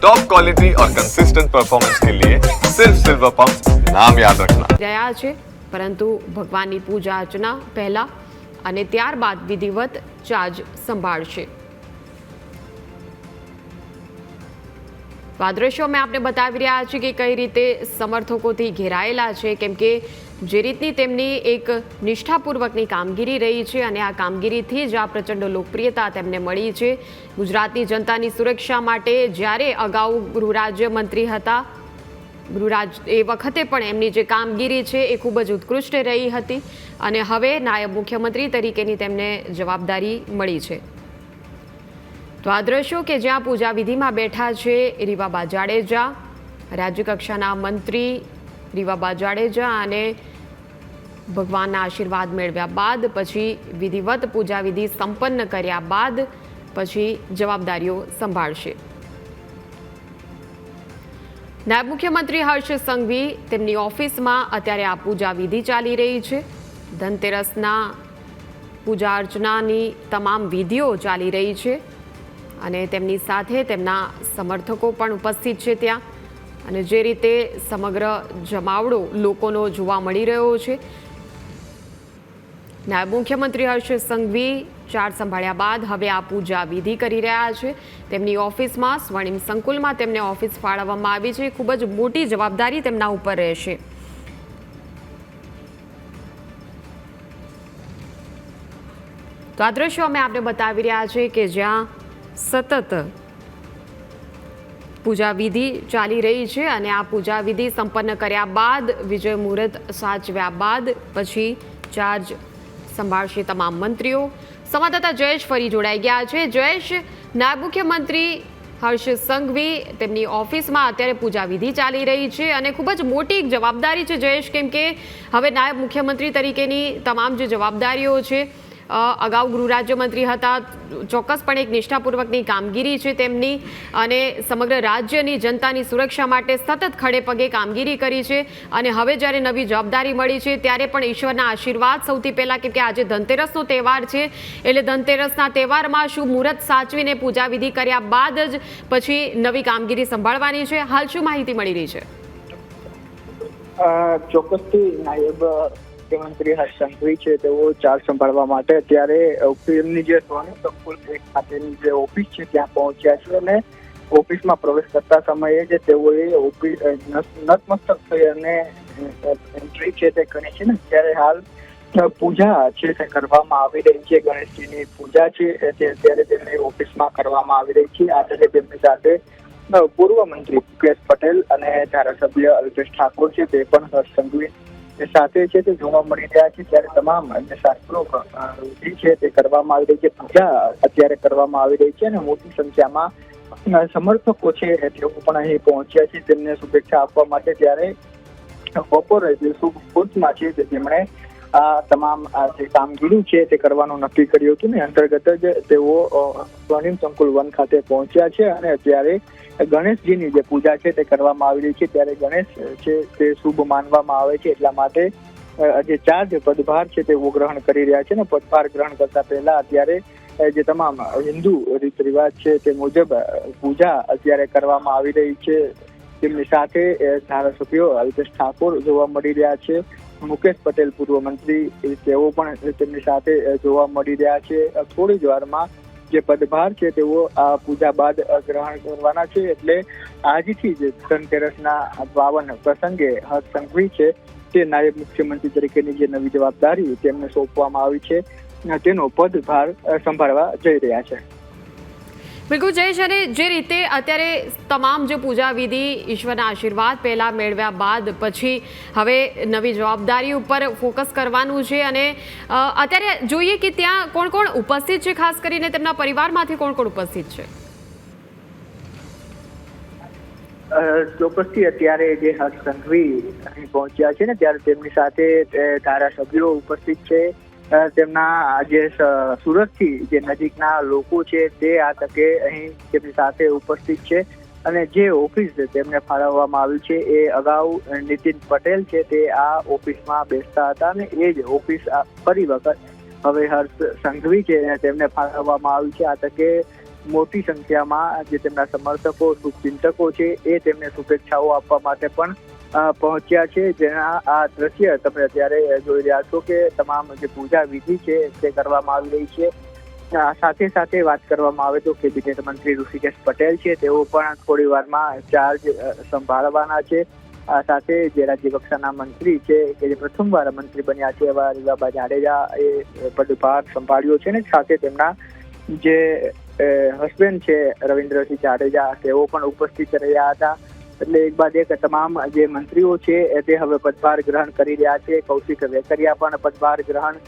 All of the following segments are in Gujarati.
टॉप क्वालिटी और कंसिस्टेंट परफॉर्मेंस के लिए सिर्फ सिल्वर पंप नाम याद रखना રહ્યા છે, પરંતુ ભગવાનની પૂજા અર્ચના પહેલા અને ત્યારબાદ વિધિવત ચાર્જ સંભાળશે। આ દ્રશ્યો મેં આપને બતાવી રહ્યા છે કે કઈ રીતે સમર્થકોથી ઘેરાયેલા છે, કેમ કે જે રીતની તેમની એક નિષ્ઠાપૂર્વકની કામગીરી રહી છે અને આ કામગીરીથી જ આ પ્રચંડ લોકપ્રિયતા તેમને મળી છે। ગુજરાતની જનતાની સુરક્ષા માટે જ્યારે અગાઉ ગૃહ રાજ્યમંત્રી હતા, એ વખતે પણ એમની જે કામગીરી છે એ ખૂબ જ ઉત્કૃષ્ટ રહી હતી અને હવે નાયબ મુખ્યમંત્રી તરીકેની તેમને જવાબદારી મળી છે। તો આ દ્રશ્યો કે જ્યાં પૂજા વિધિમાં બેઠા છે રીવાબા જાડેજા, રાજ્યકક્ષાના મંત્રી રીવાબા જાડેજા, અને ભગવાનના આશીર્વાદ મેળવ્યા બાદ પછી વિધિવત પૂજા વિધિ સંપન્ન કર્યા બાદ પછી જવાબદારીઓ સંભાળશે। નાયબ મુખ્યમંત્રી હર્ષ સંઘવી તેમની ઓફિસમાં અત્યારે આ પૂજા વિધિ ચાલી રહી છે। ધનતેરસના પૂજા અર્ચનાની તમામ વિધિઓ ચાલી રહી છે અને તેમની સાથે તેમના સમર્થકો પણ ઉપસ્થિત છે ત્યાં, અને જે રીતે સમગ્ર જમાવડો લોકોનો જોવા મળી રહ્યો છે। નાયબ મુખ્યમંત્રી હર્ષ સંઘવી ચાર્જ સંભાળ્યા બાદ હવે આ પૂજા વિધિ કરી રહ્યા છે। તેમની ઓફિસમાં સ્વર્ણિમ સંકુલમાં તેમને ઓફિસ ફાળવવામાં આવી છે। ખૂબ જ મોટી જવાબદારી તેમના ઉપર રહેશે। તો આ દ્રશ્યો અમે આપને બતાવી રહ્યા છે કે જ્યાં સતત પૂજા વિધિ ચાલી રહી છે અને આ પૂજા વિધિ સંપન્ન કર્યા બાદ વિજય મુહૂર્ત સાચવ્યા બાદ પછી ચાર્જ સંભાળશે તમામ મંત્રીઓ। સંવાદદાતા જયેશ ફરી જોડાઈ ગયા છે। જયેશ, નાયબ મુખ્યમંત્રી હર્ષ સંઘવી તેમની ઓફિસમાં અત્યારે પૂજા વિધિ ચાલી રહી છે અને ખૂબ જ મોટી એક જવાબદારી છે જયેશ, કેમ કે હવે નાયબ મુખ્યમંત્રી તરીકેની તમામ જે જવાબદારીઓ છે, અગાઉ ગૃહ રાજ્યમંત્રી હતા, ચોક્કસપણે એક નિષ્ઠાપૂર્વકની કામગીરી છે તેમની અને સમગ્ર રાજ્યની જનતાની સુરક્ષા માટે સતત ખડે પગે કામગીરી કરી છે અને હવે જ્યારે નવી જવાબદારી મળી છે ત્યારે પણ ઈશ્વરના આશીર્વાદ સૌથી પહેલાં, કેમ કે આજે ધનતેરસનો તહેવાર છે એટલે ધનતેરસના તહેવારમાં શું મુહૂર્ત સાચવીને પૂજા વિધિ કર્યા બાદ જ પછી નવી કામગીરી સંભાળવાની છે। હાલ શું માહિતી મળી રહી છે? ચોક્કસથી નાયબ મુખ્યમંત્રી હર્ષ સંઘવી છે તેઓ ચાર્જ સંભાળવા માટે અત્યારે એમની જે સ્વર્ણિમ સંકુલ ખાતેની જે ઓફિસ છે ત્યાં પહોંચ્યા છે અને ઓફિસમાં પ્રવેશ કરતા સમયે જે તેઓએ ઓફિસ નતમસ્તક થઈ અને એન્ટ્રી છે તે કરી છે ને ત્યારે હાલ પૂજા છે તે કરવામાં આવી રહી છે। ગણેશજીની પૂજા છે તે અત્યારે તેમની ઓફિસમાં કરવામાં આવી રહી છે। આજે તેમની સાથે પૂર્વ મંત્રી મુકેશ પટેલ અને ધારાસભ્ય અલ્પેશ ઠાકોર છે તે પણ હર્ષ સંઘવી સાથે છે તે જોવા મળી રહ્યા છે। ત્યારે તમામ શાસ્ત્રો વિધિ છે તે કરવામાં આવી રહી છે, પૂજા અત્યારે કરવામાં આવી રહી છે અને મોટી સંખ્યામાં સમર્થકો છે તેઓ પણ અહીં પહોંચ્યા છે તેમને શુભેચ્છા આપવા માટે। ત્યારે બપોરે જે શુભ મુહૂર્તમાં છે તેમણે આ તમામ જે કામગીરી છે તે કરવાનું નક્કી કર્યું હતું ને અંતર્ગત જ તેઓ સ્વર્ણિમ સંકુલ 1 ખાતે પહોંચ્યા છે અને અત્યારે ગણેશજીની જે પૂજા છે તે કરવામાં આવી રહી છે। ત્યારે ગણેશ છે તે શુભ માનવામાં આવે છે, એટલા માટે જે ચાર્જ પદભાર છે તેઓ ગ્રહણ કરી રહ્યા છે ને પદભાર ગ્રહણ કરતા પહેલા અત્યારે જે તમામ હિન્દુ રીત રિવાજ છે તે મુજબ પૂજા અત્યારે કરવામાં આવી રહી છે। તેમની સાથે ધારાસભ્યો અલ્પેશ ઠાકોર જોવા મળી રહ્યા છે, મુકેશ પટેલ પૂર્વ મંત્રી તેઓ પણ તેમની સાથે જોવા મળી રહ્યા છે। થોડી જ વારમાં જે પદભાર છે તેઓ આ પૂજા બાદ ગ્રહણ કરવાના છે, એટલે આજથી જ ધનતેરસના પાવન પ્રસંગે હર્ષ સંઘવી છે તે નાયબ મુખ્યમંત્રી તરીકેની જે નવી જવાબદારી તેમને સોંપવામાં આવી છે તેનો પદભાર સંભાળવા જઈ રહ્યા છે। બિલકુલ જયેશ, અને જે રીતે અત્યારે તમામ જે પૂજા વિધિ ઈશ્વરના આશીર્વાદ પહેલાં મેળવ્યા બાદ પછી હવે નવી જવાબદારી ઉપર ફોકસ કરવાનું છે અને અત્યારે જોઈએ કે ત્યાં કોણ કોણ ઉપસ્થિત છે, ખાસ કરીને તેમના પરિવારમાંથી કોણ કોણ ઉપસ્થિત છે? ચોક્કસથી અત્યારે જે હર્ષ સંઘવી અહીં પહોંચ્યા છે ને ત્યારે તેમની સાથે ધારાસભ્યો ઉપસ્થિત છે। તેમના જે સુરતથી જે નજીકના લોકો છે તે આ તકે અહીં તેમની સાથે ઉપસ્થિત છે અને જે ઓફિસ તેમને ફાળવવામાં આવી છે એ અગાઉ નીતિન પટેલ છે તે આ ઓફિસમાં બેસતા હતા અને એ જ ઓફિસ ફરી વખત હવે હર્ષ સંઘવી છે તેમને ફાળવવામાં આવી છે। આ તકે મોટી સંખ્યામાં જે તેમના સમર્થકો શુભચિંતકો છે એ તેમને શુભેચ્છાઓ આપવા માટે પણ પહોંચ્યા છે, જેના આ દ્રશ્ય તમે અત્યારે જોઈ રહ્યા છો કે તમામ જે પૂજા વિધિ છે તે કરવામાં આવી રહી છે। સાથે સાથે વાત કરવામાં આવે તો કેબિનેટ મંત્રી ઋષિકેશ પટેલ છે તેઓ પણ થોડી વારમાં ચાર્જ સંભાળવાના છે। આ સાથે જે રાજ્ય કક્ષાના મંત્રી છે કે જે પ્રથમવાર મંત્રી બન્યા છે એવા રીવાબા જાડેજા એ પદભાર સંભાળ્યો છે ને સાથે તેમના જે હસબન્ડ છે રવિન્દ્રસિંહ જાડેજા તેઓ પણ ઉપસ્થિત રહ્યા હતા। એટલે એક બાદ એક તમામ જે મંત્રીઓ છે તે હવે પદભાર ગ્રહણ કરી રહ્યા છે। કૌશિક વેકરિયા પણ પદભાર ગ્રહણ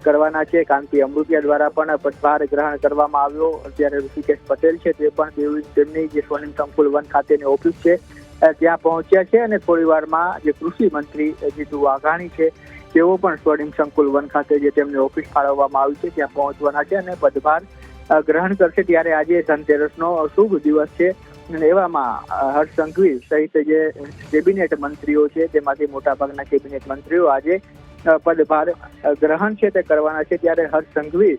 કરવાના છે, કાંતિ અમૃતિયા દ્વારા પણ પદભાર ગ્રહણ કરવામાં આવ્યો। અત્યારે ઋષિકેશ પટેલ છે તે પણ તેમની જે સ્વર્ણિમ સંકુલ વન ખાતેની ઓફિસ છે ત્યાં પહોંચ્યા છે અને થોડી વારમાં જે કૃષિ મંત્રી જીતુ વાઘાણી છે તેઓ પણ સ્વર્ણિમ સંકુલ વન ખાતે જે તેમની ઓફિસ ફાળવવામાં આવી છે ત્યાં પહોંચવાના છે અને પદભાર ગ્રહણ કરશે। ત્યારે આજે ધનતેરસનો શુભ દિવસ છે અને એવામાં હર્ષ સંઘવી સહિત જે કેબિનેટ મંત્રીઓ છે તેમાંથી મોટાભાગના કેબિનેટ મંત્રીઓ આજે પદભાર ગ્રહણ છે તે કરવાના છે। ત્યારે હર્ષ સંઘવી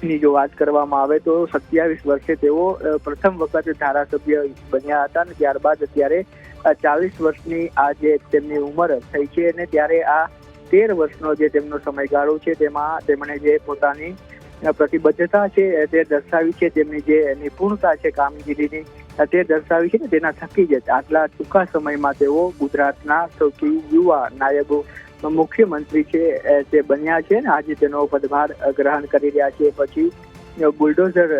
ની જો વાત કરવામાં આવે તો 27 વર્ષે તેઓ પ્રથમ વખત ધારાસભ્ય બન્યા હતા અને ત્યારબાદ અત્યારે 40 વર્ષની આ જે તેમની ઉંમર થઈ છે અને ત્યારે આ 13 વર્ષનો જે તેમનો સમયગાળો છે તેમાં તેમણે જે પોતાની પ્રતિબદ્ધતા છે તે દર્શાવી છે, તેમની જે નિપુણતા છે કામગીરીની તે દર્શાવી છે ને તેના થકી જ આટલા ટૂંકા સમયમાં તેઓ ગુજરાતના સૌથી યુવા નાયબ મુખ્યમંત્રી છે તે બન્યા છે ને આજે તેનો પદભાર ગ્રહણ કરી રહ્યા છે। પછી બુલડોઝર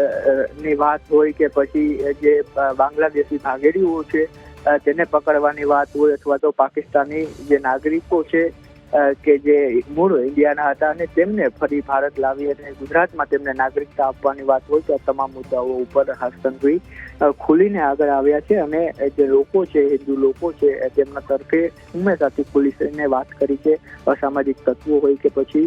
ની વાત હોય કે પછી જે બાંગ્લાદેશી ભાગેડીઓ છે તેને પકડવાની વાત હોય અથવા તો પાકિસ્તાની જે નાગરિકો છે કે જે મૂળ ઇન્ડિયાના હતા અને તેમને ફરી ભારત લાવી અને ગુજરાતમાં તેમને નાગરિકતા આપવાની વાત હોય તો આ તમામ મુદ્દાઓ ઉપર હર્ષ સંઘવી ખુલીને આગળ આવ્યા છે અને જે લોકો છે હિન્દુ લોકો છે તેમના તરફે હંમેશાથી ખુલીને વાત કરી છે। અસામાજિક તત્વો હોય કે પછી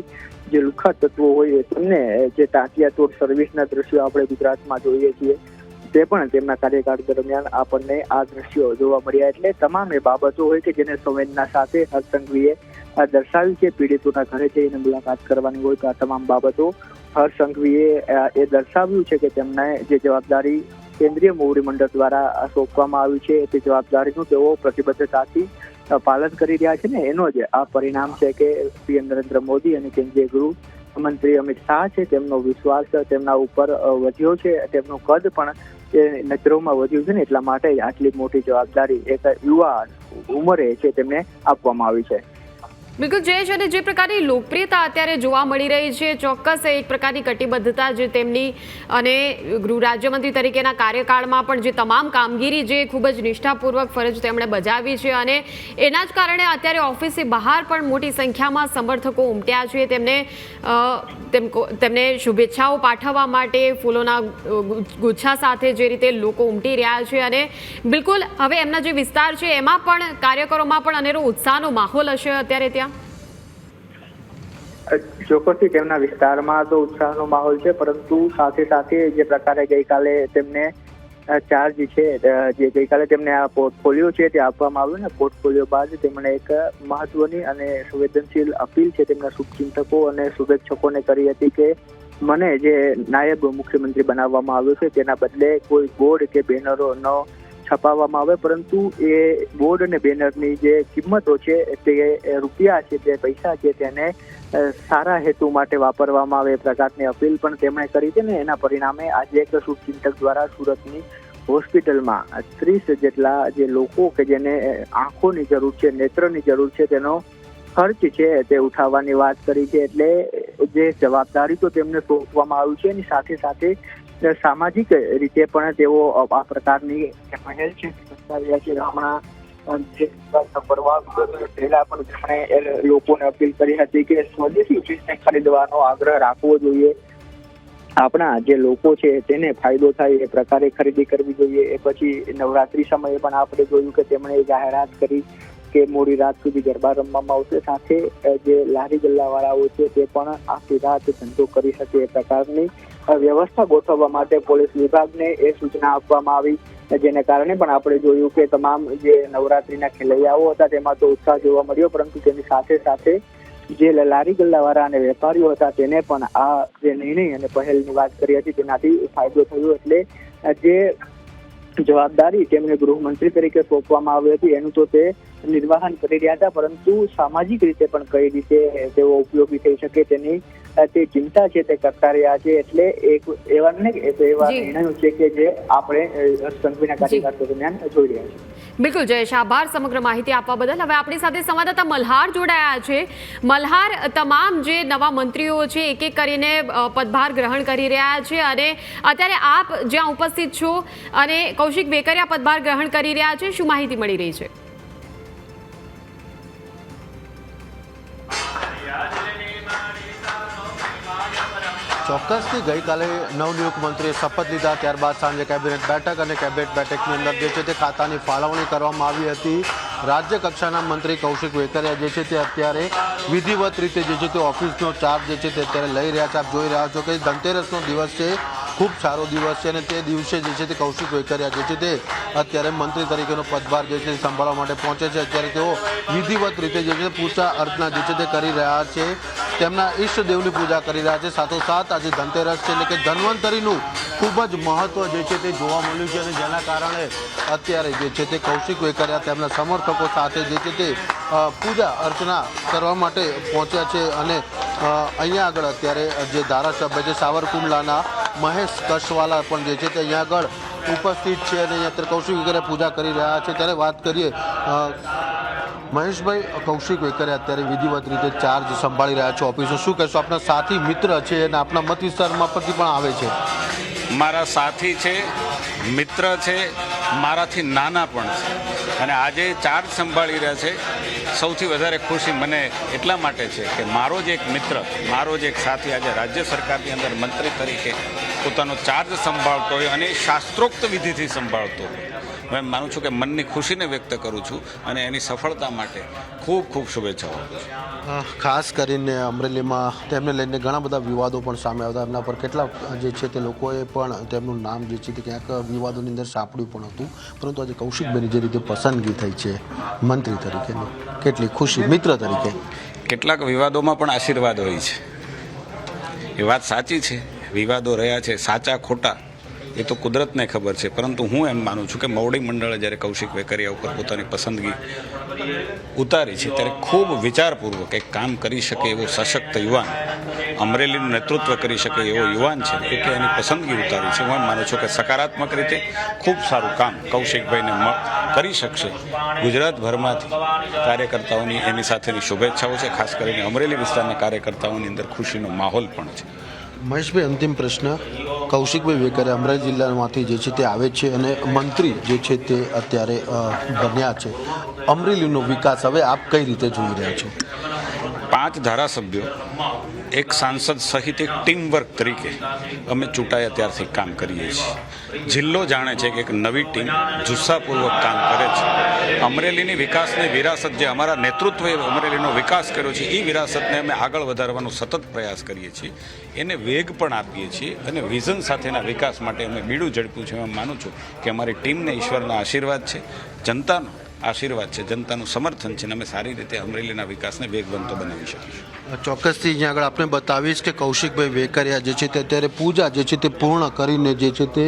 જે લુખ્ખા તત્વો હોય તેમને જે તાંતિયા તોડ સર્વિસના દ્રશ્યો આપણે ગુજરાતમાં જોઈએ છીએ તે પણ તેમના કાર્યકાળ દરમિયાન આપણને આ દ્રશ્યો જોવા મળ્યા। એટલે તમામ એ બાબતો હોય કે જેને સંવેદના સાથે હર્ષ સંઘવીએ દર્શાવી છે। પીડિતોના ઘરે જઈને મુલાકાત કરવાની હોય તો આ તમામ બાબતો હર્ષ સંઘવીએ એ દર્શાવ્યું છે કે તેમને જે જવાબદારી કેન્દ્રીય મોવડી મંડળ દ્વારા સોંપવામાં આવી છે તે જવાબદારીનું તેઓ પ્રતિબદ્ધતાથી પાલન કરી રહ્યા છે ને એનો જ આ પરિણામ છે કે પીએમ નરેન્દ્ર મોદી અને કેન્દ્રીય ગૃહ મંત્રી અમિત શાહ છે તેમનો વિશ્વાસ તેમના ઉપર વધ્યો છે, તેમનું કદ પણ નજરોમાં વધ્યું છે ને એટલા માટે આટલી મોટી જવાબદારી એક યુવા ઉંમરે છે તેમને આપવામાં આવી છે। બિલકુલ જયેશ, અને જે પ્રકારની લોકપ્રિયતા અત્યારે જોવા મળી રહી છે ચોક્કસ એક પ્રકારની કટિબદ્ધતા જે તેમની અને ગૃહ રાજ્યમંત્રી તરીકેના કાર્યકાળમાં પણ જે તમામ કામગીરી જે ખૂબ જ નિષ્ઠાપૂર્વક ફરજ તેમણે બજાવી છે અને એના જ કારણે અત્યારે ઓફિસની બહાર પણ મોટી સંખ્યામાં સમર્થકો ઉમટ્યા છે તેમને શુભેચ્છાઓ પાઠવવા માટે ફૂલોના ગુચ્છા સાથે જે રીતે લોકો ઉમટી રહ્યા છે અને બિલકુલ હવે એમના જે વિસ્તાર છે એમાં પણ કાર્યકરોમાં પણ અનેરો ઉત્સાહનો માહોલ હશે અત્યારે ત્યાં। ચોક્કસથી તેમના વિસ્તારમાં તો ઉત્સાહનો માહોલ છે, પરંતુ સાથે સાથે જે પ્રકારે ગઈકાલે તેમને ચાર્જ છે જે ગઈકાલે તેમને આ પોર્ટફોલિયો છે તે આપવામાં આવ્યો ને પોર્ટફોલિયો બાદ તેમણે એક મહત્વની અને સંવેદનશીલ અપીલ છે તેમના શુભચિંતકો અને શુભેચ્છકોને કરી હતી કે મને જે નાયબ મુખ્યમંત્રી બનાવવામાં આવ્યો છે તેના બદલે કોઈ બોર્ડ કે બેનરો ન છપાવવામાં આવે, પરંતુ એ બોર્ડ અને બેનરની જે કિંમતો છે તે રૂપિયા છે તે પૈસા છે તેને સારા હેતુ માટે વાપરવામાં આવે એ પ્રકારની અપીલ પણ તેમણે કરી છે ને એના પરિણામે આજે એક શુભચિંતક દ્વારા સુરતની હોસ્પિટલમાં 30 જેટલા જે લોકો કે જેને આંખોની જરૂર છે, નેત્રની જરૂર છે તેનો ખર્ચ છે તે ઉઠાવવાની વાત કરી છે। એટલે જે જવાબદારી તો તેમને સોંપવામાં આવી છે એની સાથે સાથે સામાજિક રીતે પણ તેઓ આ પ્રકારની પહેલ છે હમણાં જે પહેલા પણ તેમણે લોકોને અપીલ કરી હતી કે સ્વદેશી ચીજને ખરીદવાનો આગ્રહ રાખવો જોઈએ, આપણા જે લોકો છે તેને ફાયદો થાય એ પ્રકારે ખરીદી કરવી જોઈએ। એ પછી નવરાત્રી સમયે પણ આપણે જોયું કે તેમણે જાહેરાત કરી કે મોડી રાત સુધી ગરબા રમવામાં આવશે, સાથે જે લારી ગલ્લાવાળાઓ છે તે પણ આખી રાત ધંધો કરી શકે એ પ્રકારની વ્યવસ્થા ગોઠવવા માટે પોલીસ વિભાગને એ સૂચના આપવામાં આવી, જેને કારણે પણ આપણે જોયું કે તમામ જે નવરાત્રીના ખેલૈયાઓ હતા તેમાં તો ઉત્સાહ જોવા મળ્યો, પરંતુ તેની સાથે સાથે જે લારી ગલ્લાવાળા અને વેપારીઓ હતા તેને પણ આ જે નિર્ણય અને પહેલની વાત કરી હતી તેનાથી ફાયદો થયો. એટલે જે જવાબદારી તેમને ગૃહમંત્રી તરીકે સોંપવામાં આવી હતી એનું તો તે નિર્વાહન કરી રહ્યા હતા, પરંતુ સામાજિક રીતે પણ કઈ રીતે તેઓ ઉપયોગી થઈ શકે તેની તે ચિંતા છે તે કરતા રહ્યા છે. એટલે એવા નિર્ણયો છે કે જે આપણે હર્ષ સંઘવીના કાર્યકાળ દરમિયાન જોઈ રહ્યા છીએ. બિલકુલ જયેશ, આભાર સમગ્ર માહિતી આપવા બદલ. હવે આપણી સાથે સંવાદદાતા મલ્હાર જોડાયા છે. મલ્હાર, તમામ જે નવા મંત્રીઓ છે એક એક કરીને પદભાર ગ્રહણ કરી રહ્યા છે અને અત્યારે આપ જ્યાં ઉપસ્થિત છો અને કૌશિક વેકરિયા પદભાર ગ્રહણ કરી રહ્યા છે, શું માહિતી મળી રહી છે? ચોક્કસથી ગઈકાલે નવનિયુક્ત મંત્રીએ શપથ લીધા, ત્યારબાદ સાંજે કેબિનેટ બેઠક અને કેબિનેટ બેઠકની અંદર જે છે તે ખાતાની ફાળવણી કરવામાં આવી હતી. રાજ્ય કક્ષાના મંત્રી કૌશિક વેકરિયા જે છે તે અત્યારે વિધિવત રીતે જે છે તે ઓફિસનો ચાર્જ જે છે તે અત્યારે લઈ રહ્યા છે. આપ જોઈ રહ્યા છો કે ધનતેરસનો દિવસ છે, ખૂબ સારો દિવસ છે અને તે દિવસે જે છે તે કૌશિક વેકરિયા જે છે તે અત્યારે મંત્રી તરીકેનો પદભાર જે છે તે સંભાળવા માટે પહોંચે છે. અત્યારે તેઓ વિધિવત રીતે જે છે પૂજા અર્ચના જે છે તે કરી રહ્યા છે, તેમના ઈષ્ટદેવની પૂજા કરી રહ્યા છે. સાથોસાથ આજે ધનતેરસ છે એટલે કે ધન્વંતરીનું ખૂબ જ મહત્વ જે છે તે જોવા મળ્યું છે અને જેના કારણે અત્યારે જે છે તે કૌશિક વેકરિયા તેમના સમર્થકો સાથે જે છે તે પૂજા અર્ચના કરવા માટે પહોંચ્યા છે. અને અહીંયા આગળ અત્યારે જે ધારાસભ્ય છે સાવરકુંડલાના મહેશ કસવાલા પણ જે છે તે અહીંયા આગળ ઉપસ્થિત છે અને અહીંયા અત્યારે કૌશિક વેકરિયા પૂજા કરી રહ્યા છે. ત્યારે વાત કરીએ મહેશભાઈ, કૌશિક વેકરિયા અત્યારે વિધિવત રીતે ચાર્જ સંભાળી રહ્યા છે ઓફિસનો, શું કહેશો? આપના સાથી મિત્ર છે અને આપના મત વિસ્તારમાં પરથી પણ આવે છે. મારા સાથી છે, મિત્ર છે, મારાથી નાના પણ છે અને આજે ચાર્જ સંભાળી રહ્યા છે. સૌથી વધારે ખુશી મને એટલા માટે છે કે મારો જ એક મિત્ર, મારો જ એક સાથી આજે રાજ્ય સરકારની અંદર મંત્રી તરીકે પોતાનો ચાર્જ સંભાળતો હોય અને શાસ્ત્રોક્ત વિધિથી સંભાળતો હોય. હું માનું છું કે મનની ખુશીને વ્યક્ત કરું છું અને એની સફળતા માટે ખૂબ ખૂબ શુભેચ્છાઓ. ખાસ કરીને અમરેલીમાં તેમને લઈને ઘણા બધા વિવાદો પણ સામે આવતા, એમના પર કેટલા જે છે તે લોકોએ પણ તેમનું નામ જે છે તે ક્યાંક વિવાદોની અંદર સાંપડ્યું પણ હતું. પરંતુ આજે કૌશિકભાઈની જે રીતે પસંદગી થઈ છે મંત્રી તરીકેની, કેટલી ખુશી મિત્ર તરીકે. કેટલાક વિવાદોમાં પણ આશીર્વાદ હોય છે, એ વાત સાચી છે. વિવાદો રહ્યા છે, સાચા ખોટા એ તો કુદરતને ખબર છે, પરંતુ હું એમ માનું છું કે મોવડી મંડળે જ્યારે કૌશિક વેકરિયા ઉપર પોતાની પસંદગી ઉતારી છે ત્યારે ખૂબ વિચારપૂર્વક એક કામ કરી શકે એવો સશક્ત યુવાન, અમરેલીનું નેતૃત્વ કરી શકે એવો યુવાન છે એટલે એની પસંદગી ઉતારી છે. હું એમ માનું છું કે સકારાત્મક રીતે ખૂબ સારું કામ કૌશિકભાઈને કરી શકશે. ગુજરાતભરમાંથી કાર્યકર્તાઓની એની સાથેની શુભેચ્છાઓ છે. ખાસ કરીને અમરેલી વિસ્તારના કાર્યકર્તાઓની અંદર ખુશીનો માહોલ પણ છે. મહેશભાઈ, અંતિમ પ્રશ્ન. કૌશિકભાઈ વેકરિયા અમરેલી જિલ્લામાંથી જે છે તે આવે છે અને મંત્રી જે છે તે અત્યારે બન્યા છે. અમરેલીનો વિકાસ હવે આપ કઈ રીતે જોઈ રહ્યા છો? 5 ધારાસભ્યો, એક સાંસદ સહિત એક ટીમ વર્ક તરીકે અમે ચૂંટાયા ત્યારથી કામ કરીએ છીએ. જિલ્લો જાણે છે કે એક નવી ટીમ જુસ્સાપૂર્વક કામ કરે છે. અમરેલીની વિકાસની વિરાસત, જે અમારા નેતૃત્વએ અમરેલીનો વિકાસ કર્યો છે, એ વિરાસતને અમે આગળ વધારવાનો સતત પ્રયાસ કરીએ છીએ. એને વેગ પણ આપીએ છીએ અને વિઝન સાથેના વિકાસ માટે અમે બીડું ઝડપ્યું છે. હું માનું છું કે અમારી ટીમને ઈશ્વરના આશીર્વાદ છે, જનતાનો આશીર્વાદ છે, જનતાનું સમર્થન છે અને અમે સારી રીતે અમરેલીના વિકાસને વેગવંતો બનાવી શકીશું. ચોક્કસથી અહીંયા આગળ આપણે બતાવીશ કે કૌશિકભાઈ વેકરિયા જે છે તે અત્યારે પૂજા જે છે તે પૂર્ણ કરીને જે છે તે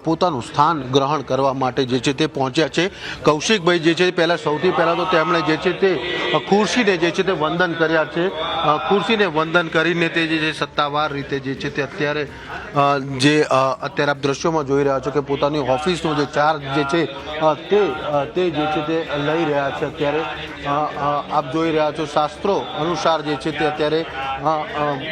પોતાનું સ્થાન ગ્રહણ કરવા માટે જે છે તે પહોંચ્યા છે. કૌશિકભાઈ જે છે પહેલાં સૌથી પહેલાં તો તેમણે જે છે તે ખુરશીને જે છે તે વંદન કર્યા છે. ખુરશીને વંદન કરીને તે જે છે સત્તાવાર રીતે જે છે તે અત્યારે અત્યારે આપ દ્રશ્યોમાં જોઈ રહ્યા છો કે પોતાની ઓફિસનો જે ચાર્જ જે છે તે જે છે તે લઈ રહ્યા છે. અત્યારે આપ જોઈ રહ્યા છો શાસ્ત્રો અનુસાર જે છે તે અત્યારે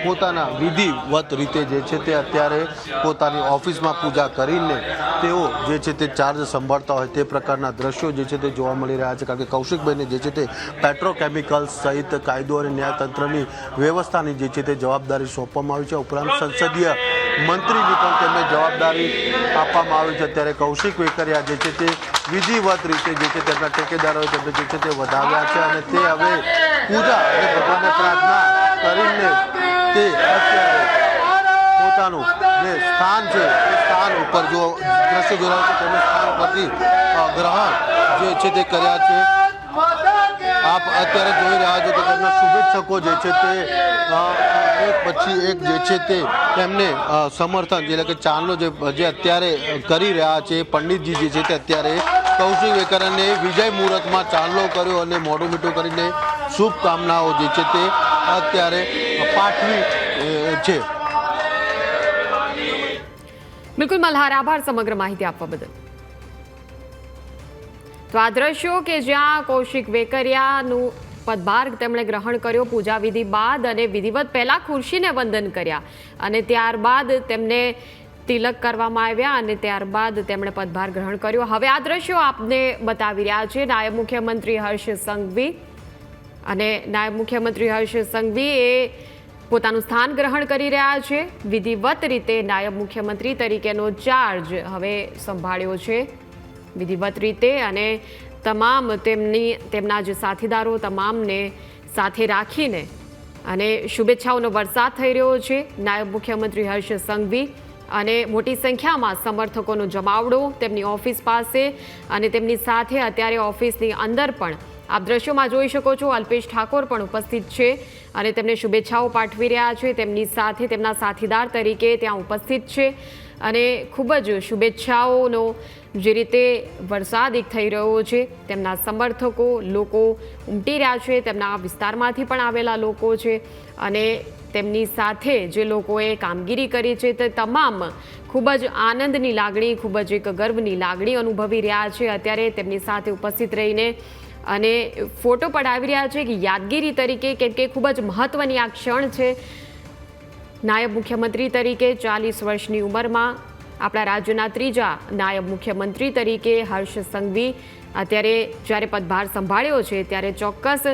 પોતાના વિધિવત રીતે જે છે તે અત્યારે પોતાની ઓફિસમાં પૂજા કરીને તેઓ જે છે તે ચાર્જ સંભાળતા હોય તે પ્રકારના દ્રશ્યો જે છે તે જોવા મળી રહ્યા છે. કારણ કે કૌશિકભાઈને જે છે તે પેટ્રોકેમિકલ્સ સહિત કાયદો અને ન્યાયતંત્રની વ્યવસ્થાની જે છે તે જવાબદારી સોંપવામાં આવી છે. ઉપરાંત સંસદીય મંત્રીની પણ તેમને જવાબદારી આપવામાં આવી છે. ત્યારે કૌશિક વેકરિયા જે છે તે વિધિવત રીતે જે છે તેમના ટેકેદારોએ તેમને જે છે તે વધાવ્યા છે અને તે હવે પૂજા અને ભગવાનને પ્રાર્થના કરીને તે અત્યારે પોતાનું જે સ્થાન છે તે સ્થાન ઉપર જો દ્રશ્ય જોડાય છે તેમને સ્થાન પરથી ગ્રહણ જે છે તે કર્યા છે. આપ અત્યારે જોઈ રહ્યા છો કે તેમના શુભેચ્છકો જે છે તે એક પછી એક જે છે તે તેમને સમર્થન એટલે કે ચાંદલો જે અત્યારે કરી રહ્યા છે પંડિતજી જે છે તે અત્યારે કૌશિક વેકરિયાને વિજય મુહૂર્તમાં ચાંદલો કર્યો અને મોઢું મીઠું કરીને શુભકામનાઓ જે છે તે અત્યારે પાઠવી છે. બિલકુલ મલ્હાર, આભાર સમગ્ર માહિતી આપવા બદલ. તો આ દ્રશ્યો કે જ્યાં કૌશિક વેકરિયાનું પદભાર તેમણે ગ્રહણ કર્યો પૂજા વિધિ બાદ અને વિધિવત પહેલા ખુરશીને વંદન કર્યા અને ત્યારબાદ તેમને તિલક કરવામાં આવ્યા અને ત્યારબાદ તેમણે પદભાર ગ્રહણ કર્યો. હવે આ દ્રશ્યો આપને બતાવી રહ્યા છે નાયબ મુખ્યમંત્રી હર્ષ સંઘવી. અને નાયબ મુખ્યમંત્રી હર્ષ સંઘવી એ પોતાનું સ્થાન ગ્રહણ કરી રહ્યા છે. વિધિવત રીતે નાયબ મુખ્યમંત્રી તરીકેનો ચાર્જ હવે સંભાળ્યો છે વિધિવત રીતે અને તમામ તેમના જે સાથીદારો તમામને સાથે રાખીને અને શુભેચ્છાઓનો વરસાદ થઈ રહ્યો છે. નાયબ મુખ્યમંત્રી હર્ષ સંઘવી અને મોટી સંખ્યામાં સમર્થકોનો જમાવડો તેમની ઓફિસ પાસે અને તેમની સાથે અત્યારે ઓફિસની અંદર પણ આપ દ્રશ્યોમાં જોઈ શકો છો અલ્પેશ ઠાકોર પણ ઉપસ્થિત છે અને તેમને શુભેચ્છાઓ પાઠવી રહ્યા છે. તેમની સાથે તેમના સાથીદાર તરીકે ત્યાં ઉપસ્થિત છે અને ખૂબ જ શુભેચ્છાઓનો જે રીતે વરસાદ એક થઈ રહ્યો છે. તેમના સમર્થકો લોકો ઉમટી રહ્યા છે, તેમના વિસ્તારમાંથી પણ આવેલા લોકો છે અને તેમની સાથે જે લોકોએ કામગીરી કરી છે તે તમામ ખૂબ જ આનંદની લાગણી, ખૂબ જ એક ગર્વની લાગણી અનુભવી રહ્યા છે. અત્યારે તેમની સાથે ઉપસ્થિત રહીને અને ફોટો પડાવી રહ્યા છે કે યાદગીરી તરીકે, કેમ કે ખૂબ જ મહત્ત્વની આ ક્ષણ છે. નાયબ મુખ્યમંત્રી તરીકે 40 વર્ષની ઉંમરમાં આપણા રાજ્યના ત્રીજા નાયબ મુખ્યમંત્રી તરીકે હર્ષ સંઘવી અત્યારે જ્યારે પદભાર સંભાળ્યો છે ત્યારે ચોક્કસ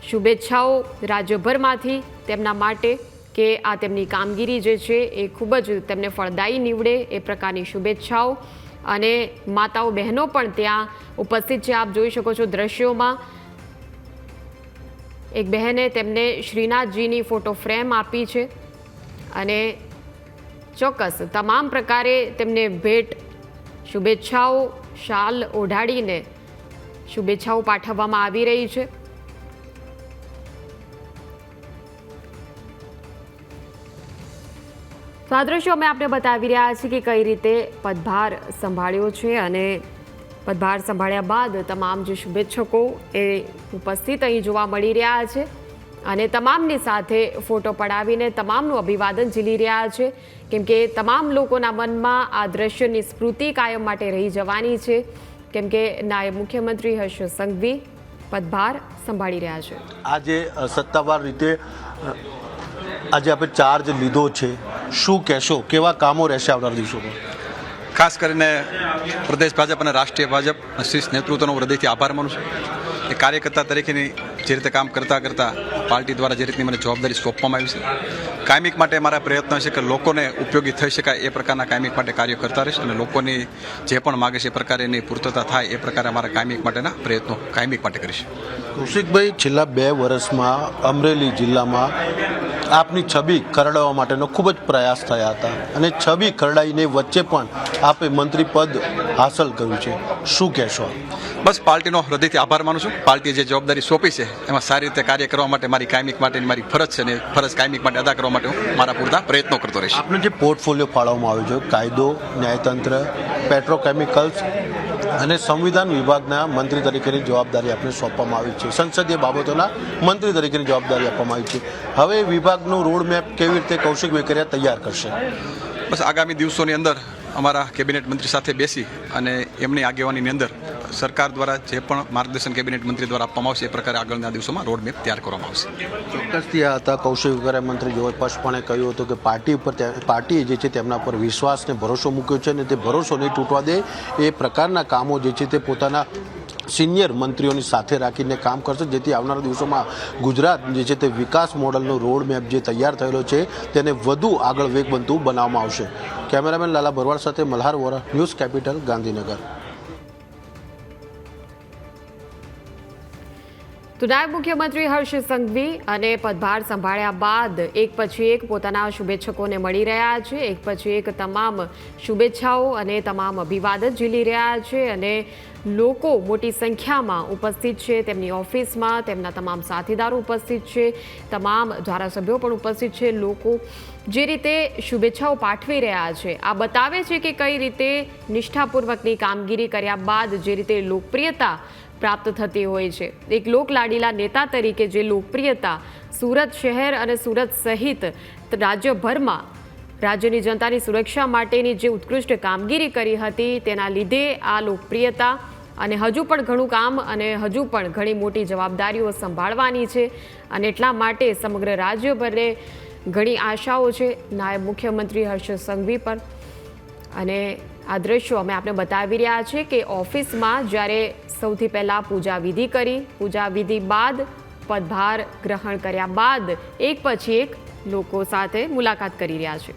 શુભેચ્છાઓ રાજ્યભરમાંથી તેમના માટે કે આ તેમની કામગીરી જે છે એ ખૂબ જ તેમને ફળદાયી નીવડે એ પ્રકારની શુભેચ્છાઓ. અને માતાઓ બહેનો પણ ત્યાં ઉપસ્થિત છે. આપ જોઈ શકો છો દ્રશ્યોમાં એક બહેને તેમને શ્રીનાથજીની ફોટો ફ્રેમ આપી છે અને ચોક્કસ તમામ પ્રકારે તેમને ભેટ શુભેચ્છાઓ શાલ ઓઢાડીને શુભેચ્છાઓ પાઠવવામાં આવી રહી છે. તો આ દ્રશ્યો અમે આપને બતાવી રહ્યા છીએ કે કઈ રીતે પદભાર સંભાળ્યો છે અને પદભાર સંભાળ્યા બાદ તમામ જે શુભેચ્છકો એ ઉપસ્થિત અહીં જોવા મળી રહ્યા છે અને તમામની સાથે ફોટો પડાવીને તમામનું અભિવાદન ઝીલી રહ્યા છે, કેમ કે તમામ લોકોના મનમાં આ દ્રશ્યની સ્મૃતિ કાયમ માટે રહી જવાની છે, કેમ કે નાયબ મુખ્યમંત્રી હર્ષ સંઘવી પદભાર સંભાળી રહ્યા છે. આજે સત્તાવાર રીતે આજે આપણે ચાર્જ લીધો છે, શું કહેશો, કેવા કામો રહેશે આવનાર દિવસોમાં? ખાસ કરીને પ્રદેશ ભાજપ અને રાષ્ટ્રીય ભાજપ શીર્ષ નેતૃત્વનો હૃદયથી આભાર માનું છું. એ કાર્યકર્તા તરીકેની જે રીતે કામ કરતાં પાર્ટી દ્વારા જે રીતની મને જવાબદારી સોંપવામાં આવી છે, કાયમિક માટે મારા પ્રયત્ન છે કે લોકોને ઉપયોગી થઈ શકાય એ પ્રકારના કાયમિક માટે કાર્ય કરતા રહીશ અને લોકોની જે પણ માગે છે એ પ્રકારેની પૂર્તતા થાય એ પ્રકારે અમારા કાયમિક માટેના પ્રયત્નો કાયમિક માટે કરીશ. કૌશિકભાઈ, છેલ્લા 2 વર્ષમાં અમરેલી જિલ્લામાં આપની છબી ખરડાવવા માટેનો ખૂબ જ પ્રયાસ થયા હતા અને છબી ખરડાઈને વચ્ચે પણ આપે મંત્રી પદ હાંસલ કર્યું છે, શું કહેશો? બસ પાર્ટીનો હૃદયથી આભાર માનું છું. પાર્ટીએ જે જવાબદારી સોંપી છે એમાં સારી રીતે કાર્ય કરવા માટે મારી કાયમિક માટેની મારી ફરજ છે અને ફરજ કાયમિક માટે અદા કરવા માટે હું મારા પૂરતા પ્રયત્નો કરતો રહીશ. આપને જે પોર્ટફોલિયો ફાળવવામાં આવ્યો છે, કાયદો, ન્યાયતંત્ર, પેટ્રોકેમિકલ્સ અને સંવિધાન વિભાગના મંત્રી તરીકેની જવાબદારી આપને સોંપવામાં આવી છે, સંસદીય બાબતોના મંત્રી તરીકેની જવાબદારી આપવામાં આવી છે. હવે વિભાગનું રોડમેપ કેવી રીતે કૌશિક વેકરિયા તૈયાર કરશે? બસ આગામી દિવસોની અંદર અમારા કેબિનેટ મંત્રી સાથે બેસી અને એમની આગેવાનીની અંદર સરકાર દ્વારા જે પણ માર્ગદર્શન કેબિનેટ મંત્રી દ્વારા આપવામાં આવશે એ પ્રકારે આગળના દિવસોમાં રોડમેપ તૈયાર કરવામાં આવશે. ચોક્કસથી આ હતા કૌશિક વેકરિયા મંત્રી જેઓ સ્પષ્ટપણે કહ્યું હતું કે પાર્ટીએ જે છે તેમના પર વિશ્વાસ ને ભરોસો મૂક્યો છે અને તે ભરોસો નહીં તૂટવા દે એ પ્રકારના કામો જે છે તે પોતાના સિનિયર મંત્રીઓની સાથે રાખીને કામ કરશે, જેથી આવનારા દિવસોમાં ગુજરાત જે છે તે વિકાસ મોડલનો રોડમેપ જે તૈયાર થયેલો છે તેને વધુ આગળ વેગવંતુ બનાવવામાં આવશે. કેમેરામેન લાલા ભરવાડ સાથે મલ્હાર વોરા, ન્યૂઝ કેપિટલ, ગાંધીનગર. તો નાયબ મુખ્યમંત્રી હર્ષ સંઘવી અને પદભાર સંભાળ્યા બાદ એક પછી એક પોતાના શુભેચ્છકોને મળી રહ્યા છે, એક પછી એક તમામ શુભેચ્છાઓ અને તમામ અભિવાદન ઝીલી રહ્યા છે અને લોકો મોટી સંખ્યામાં ઉપસ્થિત છે, તેમની ઓફિસમાં તેમના તમામ સાથીદારો ઉપસ્થિત છે, તમામ ધારાસભ્યો પણ ઉપસ્થિત છે. લોકો જે રીતે શુભેચ્છાઓ પાઠવી રહ્યા છે આ બતાવે છે કે કઈ રીતે નિષ્ઠાપૂર્વકની કામગીરી કર્યા બાદ જે રીતે લોકપ્રિયતા પ્રાપ્ત થતી હોય છે. એક લોકલાડીલા નેતા તરીકે જે લોકપ્રિયતા સુરત શહેર અને સુરત સહિત રાજ્યભરમાં રાજ્યની જનતાની સુરક્ષા માટેની જે ઉત્કૃષ્ટ કામગીરી કરી હતી તેના લીધે આ લોકપ્રિયતા અને હજુ પણ ઘણું કામ અને હજુ પણ ઘણી મોટી જવાબદારીઓ સંભાળવાની છે અને એટલા માટે સમગ્ર રાજ્યભરે ઘણી આશાઓ છે નાયબ મુખ્યમંત્રી હર્ષ સંઘવી પર. અને આ દ્રશ્યો અમે આપને બતાવી રહ્યા છે કે ઓફિસમાં જ્યારે સૌથી પહેલાં પૂજા વિધિ કરી, પૂજા વિધિ બાદ પદભાર ગ્રહણ કર્યા બાદ એક પછી એક લોકો સાથે મુલાકાત કરી રહ્યા છે.